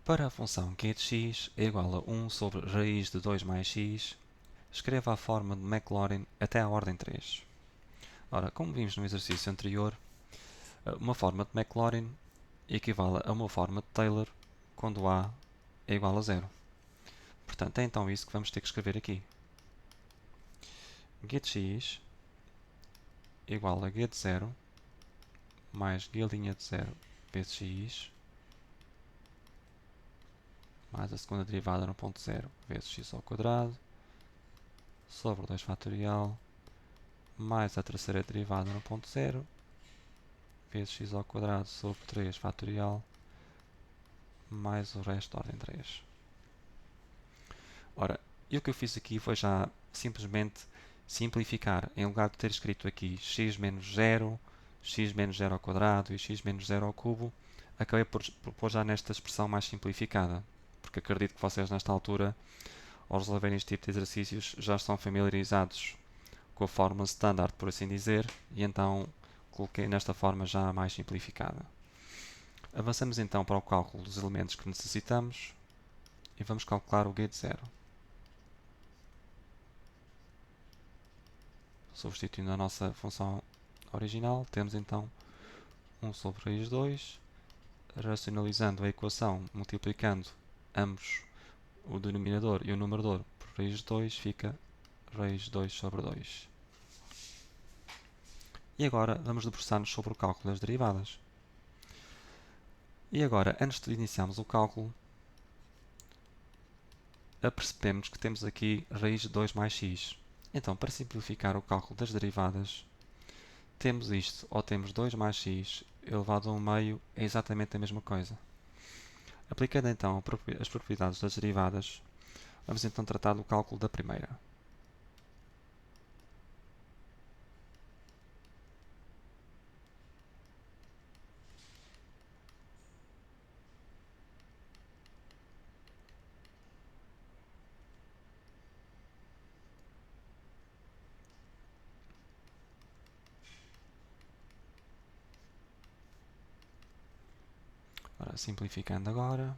Para a função q de x é igual a 1 sobre raiz de 2 mais x, escreva a forma de Maclaurin até à ordem 3. Ora, como vimos no exercício anterior, uma forma de Maclaurin equivale a uma forma de Taylor quando a é igual a 0. Portanto, é então isso que vamos ter que escrever aqui. G de x igual a g de 0 mais g' de 0 vezes x mais a segunda derivada no ponto 0 vezes x ao quadrado sobre 2 fatorial mais a terceira derivada no ponto 0 vezes x ao quadrado sobre 3 fatorial mais o resto da ordem 3. Ora, e o que eu fiz aqui foi já simplesmente simplificar. Em lugar de ter escrito aqui x menos 0, x menos 0 ao quadrado e x menos 0 ao cubo, acabei por pôr já nesta expressão mais simplificada, porque acredito que vocês nesta altura, ao resolverem este tipo de exercícios, já estão familiarizados com a forma standard, por assim dizer, e então coloquei nesta forma já mais simplificada. Avançamos então para o cálculo dos elementos que necessitamos e vamos calcular o g de 0. Substituindo a nossa função original, temos então 1 sobre raiz de 2, racionalizando a equação, multiplicando ambos, o denominador e o numerador, por raiz de 2, fica raiz de 2 sobre 2. E agora vamos debruçar-nos sobre o cálculo das derivadas. E agora, antes de iniciarmos o cálculo, apercebemos que temos aqui raiz de 2 mais x. Então, para simplificar o cálculo das derivadas, temos isto, ou temos 2 mais x elevado a 1 meio, é exatamente a mesma coisa. Aplicando então as propriedades das derivadas, vamos então tratar do cálculo da primeira. Ora, simplificando agora,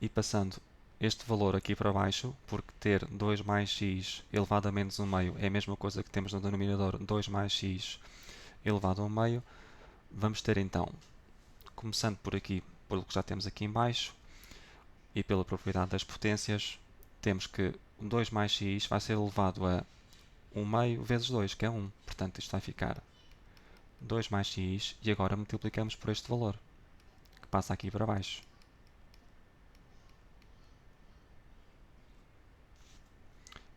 e passando este valor aqui para baixo, porque ter 2 mais x elevado a menos 1 meio é a mesma coisa que temos no denominador 2 mais x elevado a 1 meio, vamos ter então, começando por aqui, pelo que já temos aqui em baixo, e pela propriedade das potências, temos que 2 mais x vai ser elevado a 1 meio vezes 2, que é 1. Portanto, isto vai ficar 2 mais x, e agora multiplicamos por este valor, que passa aqui para baixo.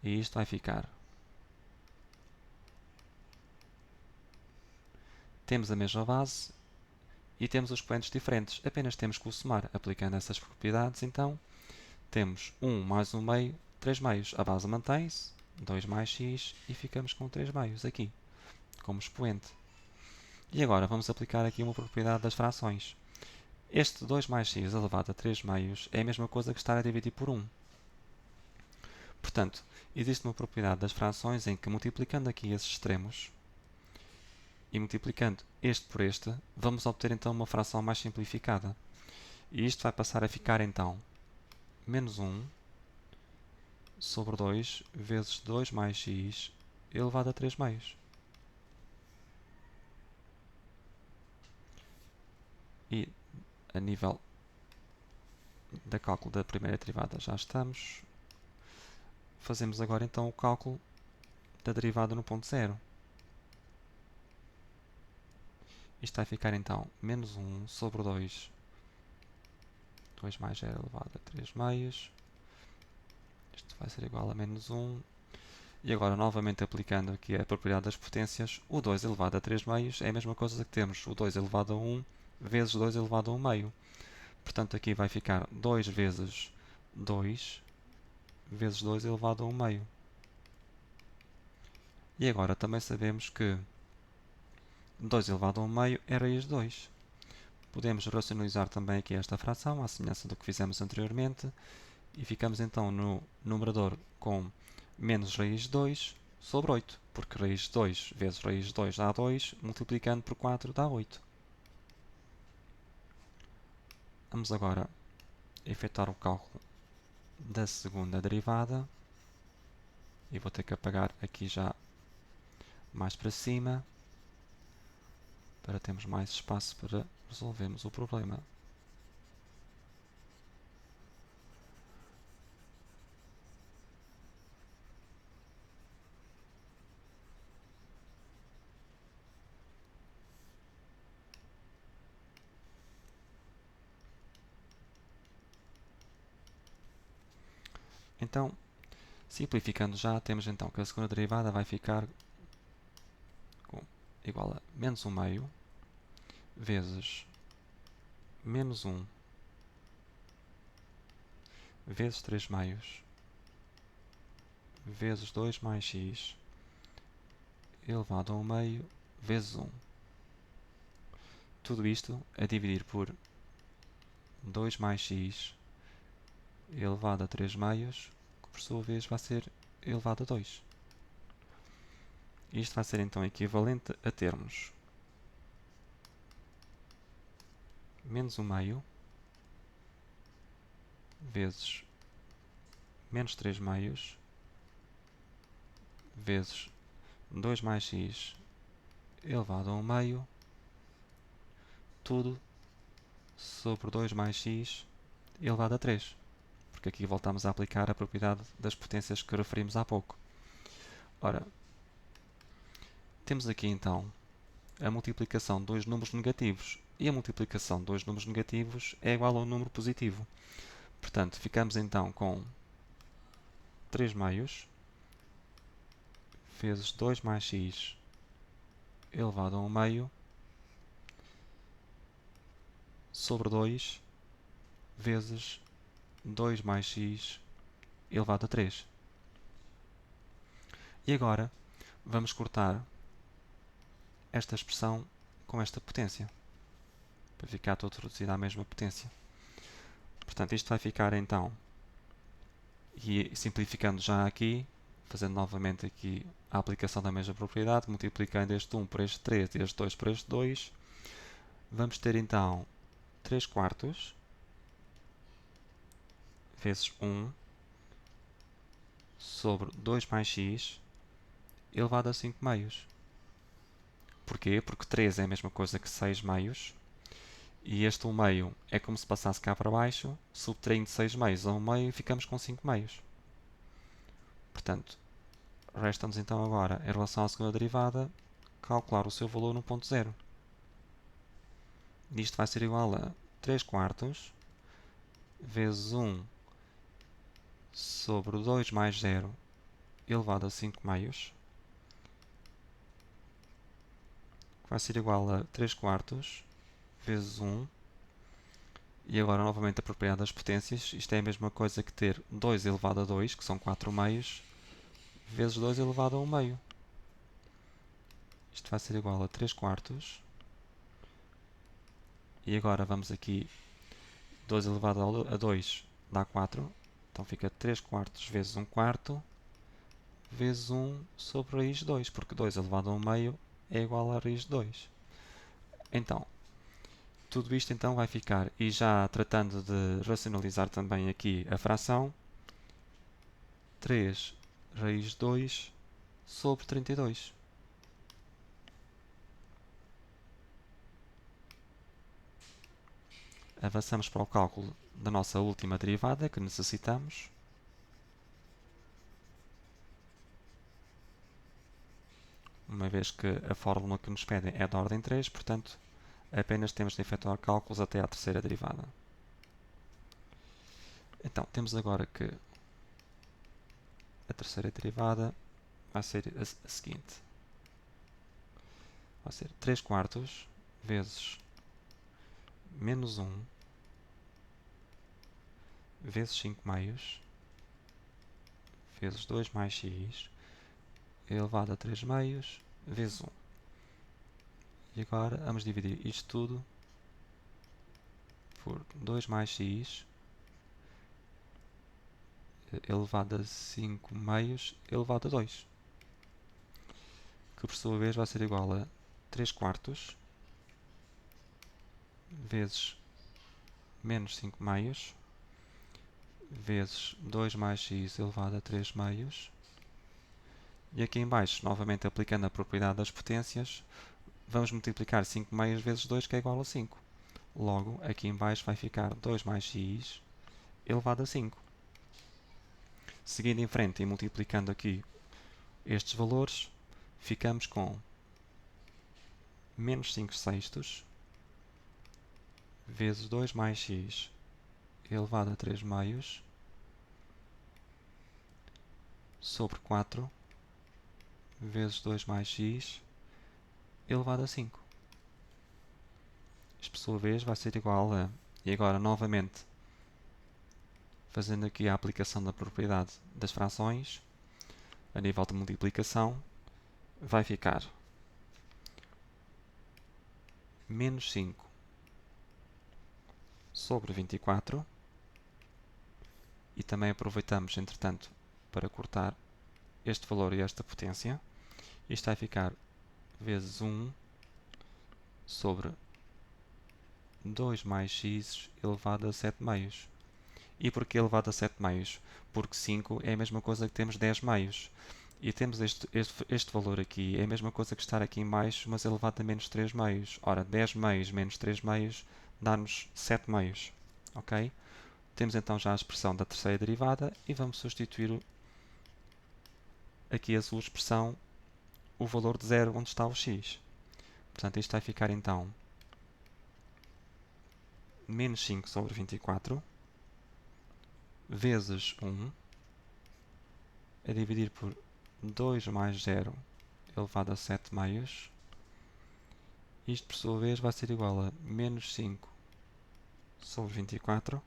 E isto vai ficar. Temos a mesma base e temos os expoentes diferentes. Apenas temos que o somar. Aplicando essas propriedades, então, temos 1 mais 1 meio, 3 meios. A base mantém-se, 2 mais x, e ficamos com 3 meios aqui, como expoente. E agora vamos aplicar aqui uma propriedade das frações. Este 2 mais x elevado a 3 meios é a mesma coisa que estar a dividir por 1. Portanto, existe uma propriedade das frações em que, multiplicando aqui esses extremos e multiplicando este por este, vamos obter então uma fração mais simplificada. E isto vai passar a ficar então menos 1 sobre 2 vezes 2 mais x elevado a 3 meios. E a nível da cálculo da primeira derivada já estamos. Fazemos agora então o cálculo da derivada no ponto 0. Isto vai ficar então menos 1 sobre 2 mais 0 elevado a 3 meios. Isto vai ser igual a menos 1. E agora, novamente aplicando aqui a propriedade das potências, o 2 elevado a 3 meios é a mesma coisa que temos o 2 elevado a 1 vezes 2 elevado a 1 meio. Portanto, aqui vai ficar 2 vezes 2 vezes 2 elevado a 1 meio. E agora também sabemos que 2 elevado a 1 meio é raiz de 2. Podemos racionalizar também aqui esta fração, à semelhança do que fizemos anteriormente, e ficamos então no numerador com menos raiz de 2 sobre 8, porque raiz de 2 vezes raiz de 2 dá 2, multiplicando por 4 dá 8. Vamos agora efetuar o cálculo da segunda derivada e vou ter que apagar aqui já mais para cima para termos mais espaço para resolvermos o problema. Então, simplificando já, temos então que a segunda derivada vai ficar igual a menos 1 meio vezes menos 1 vezes 3 meios vezes 2 mais x elevado a 1 meio vezes 1. Tudo isto a dividir por 2 mais x elevado a 3 meios, que por sua vez vai ser elevado a 2. Isto vai ser então equivalente a termos menos 1 meio vezes menos 3 meios vezes 2 mais x elevado a 1 meio, tudo sobre 2 mais x elevado a 3. Porque aqui voltamos a aplicar a propriedade das potências que referimos há pouco. Ora, temos aqui então a multiplicação de dois números negativos. E a multiplicação de dois números negativos é igual a um número positivo. Portanto, ficamos então com 3 meios vezes 2 mais x elevado a 1 meio sobre 2 vezes 2 mais x elevado a 3. E agora vamos cortar esta expressão com esta potência, para ficar tudo reduzido à mesma potência. Portanto, isto vai ficar então, e simplificando já aqui, fazendo novamente aqui a aplicação da mesma propriedade, multiplicando este 1 por este 3 e este 2 por este 2, vamos ter então 3 quartos vezes 1 sobre 2 mais x elevado a 5 meios. Porquê? Porque 3 é a mesma coisa que 6 meios. E este 1 meio é como se passasse cá para baixo, subtraindo 6 meios a 1 meio e ficamos com 5 meios. Portanto, resta-nos então agora, em relação à segunda derivada, calcular o seu valor no ponto zero. Isto vai ser igual a 3 quartos vezes 1 sobre 2 mais 0 elevado a 5 meios, que vai ser igual a 3 quartos vezes 1, e agora novamente a propriedade das potências, isto é a mesma coisa que ter 2 elevado a 2, que são 4 meios, vezes 2 elevado a 1 meio. Isto vai ser igual a 3 quartos, e agora vamos aqui, 2 elevado a 2 dá 4, então fica 3 quartos vezes 1 quarto, vezes 1 sobre raiz de 2, porque 2 elevado a 1 meio é igual a raiz de 2. Então, tudo isto então vai ficar, e já tratando de racionalizar também aqui a fração, 3 raiz de 2 sobre 32. Avançamos para o cálculo da nossa última derivada que necessitamos. Uma vez que a fórmula que nos pedem é da ordem 3, portanto, apenas temos de efetuar cálculos até à terceira derivada. Então, temos agora que a terceira derivada vai ser a seguinte. Vai ser 3 quartos vezes menos 1 vezes 5 meios vezes 2 mais x elevado a 3 meios vezes 1. E agora vamos dividir isto tudo por 2 mais x elevado a 5 meios elevado a 2, que por sua vez vai ser igual a 3 quartos vezes menos 5 meios vezes 2 mais x elevado a 3 meios. E aqui em baixo, novamente aplicando a propriedade das potências, vamos multiplicar 5 meios vezes 2, que é igual a 5. Logo, aqui em baixo vai ficar 2 mais x elevado a 5. Seguindo em frente e multiplicando aqui estes valores, ficamos com menos 5 sextos vezes 2 mais x elevado a 3 meios sobre 4 vezes 2 mais x elevado a 5. Isto, por sua vez, vai ser igual a... E agora, novamente, fazendo aqui a aplicação da propriedade das frações, a nível de multiplicação, vai ficar menos 5 sobre 24. E também aproveitamos, entretanto, para cortar este valor e esta potência. Isto vai ficar vezes 1 sobre 2 mais x elevado a 7 meios. E porquê elevado a 7 meios? Porque 5 é a mesma coisa que temos 10 meios. E temos este valor aqui, é a mesma coisa que estar aqui em baixo, mas elevado a menos 3 meios. Ora, 10 meios menos 3 meios dá-nos 7 meios. Ok? Temos então já a expressão da terceira derivada e vamos substituir aqui a sua expressão, o valor de 0 onde está o x. Portanto, isto vai ficar então menos 5 sobre 24 vezes 1 a dividir por 2 mais 0 elevado a 7 meios. Isto, por sua vez, vai ser igual a menos 5 sobre 24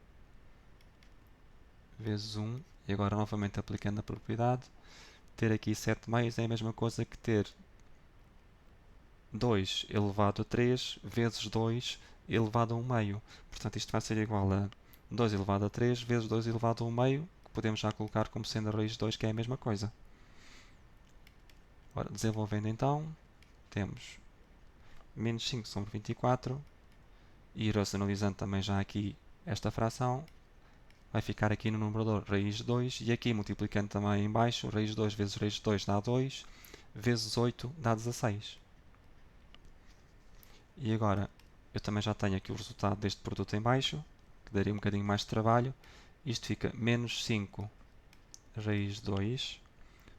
vezes 1. E agora, novamente aplicando a propriedade, ter aqui 7 meios é a mesma coisa que ter 2 elevado a 3 vezes 2 elevado a 1 meio. Portanto, isto vai ser igual a 2 elevado a 3 vezes 2 elevado a 1 meio, que podemos já colocar como sendo a raiz de 2, que é a mesma coisa. Ora, desenvolvendo então, temos menos 5 sobre 24, e racionalizando também já aqui esta fração, vai ficar aqui no numerador raiz de 2, e aqui multiplicando também em baixo, raiz de 2 vezes raiz de 2 dá 2, vezes 8 dá 16. E agora, eu também já tenho aqui o resultado deste produto em baixo, que daria um bocadinho mais de trabalho. Isto fica menos 5 raiz de 2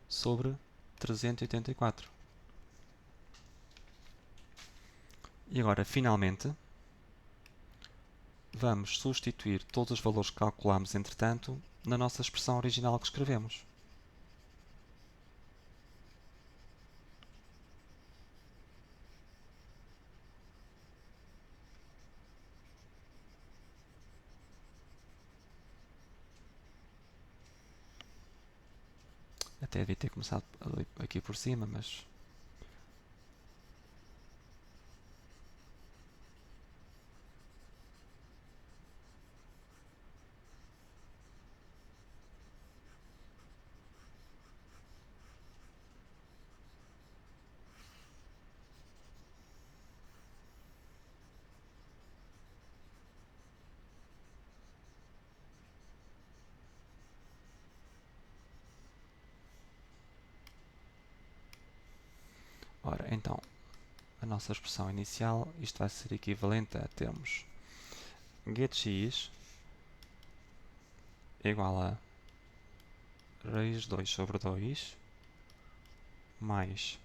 sobre 384. E agora, finalmente, vamos substituir todos os valores que calculamos, entretanto, na nossa expressão original que escrevemos. Até devia ter começado aqui por cima, mas... Ora, então, a nossa expressão inicial, isto vai ser equivalente a termos getx igual a raiz de 2 sobre 2 mais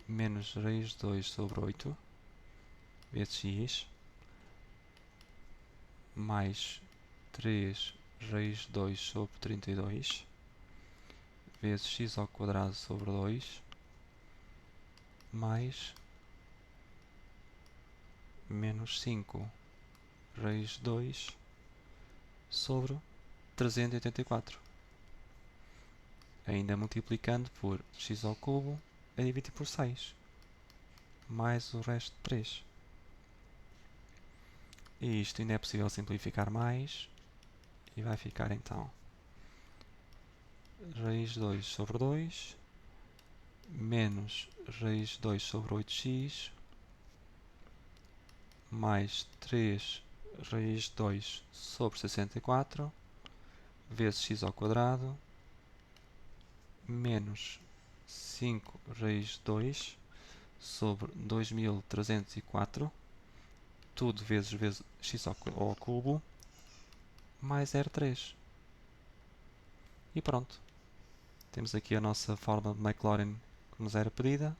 menos raiz de 2 sobre 8 vezes x mais 3 raiz de 2 sobre 32 vezes x ao quadrado sobre 2 mais menos 5 raiz de 2 sobre 384. Ainda multiplicando por x ao cubo a dividir por 6, mais o resto de 3. E isto ainda é possível simplificar mais, e vai ficar então raiz de 2 sobre 2 menos raiz de 2 sobre 8x mais 3 raiz de 2 sobre 64 vezes x ao quadrado menos 5 raiz de 2 sobre 2304, tudo vezes x ao cubo, mais 0,3. E pronto. Temos aqui a nossa fórmula de Maclaurin que nos era pedida.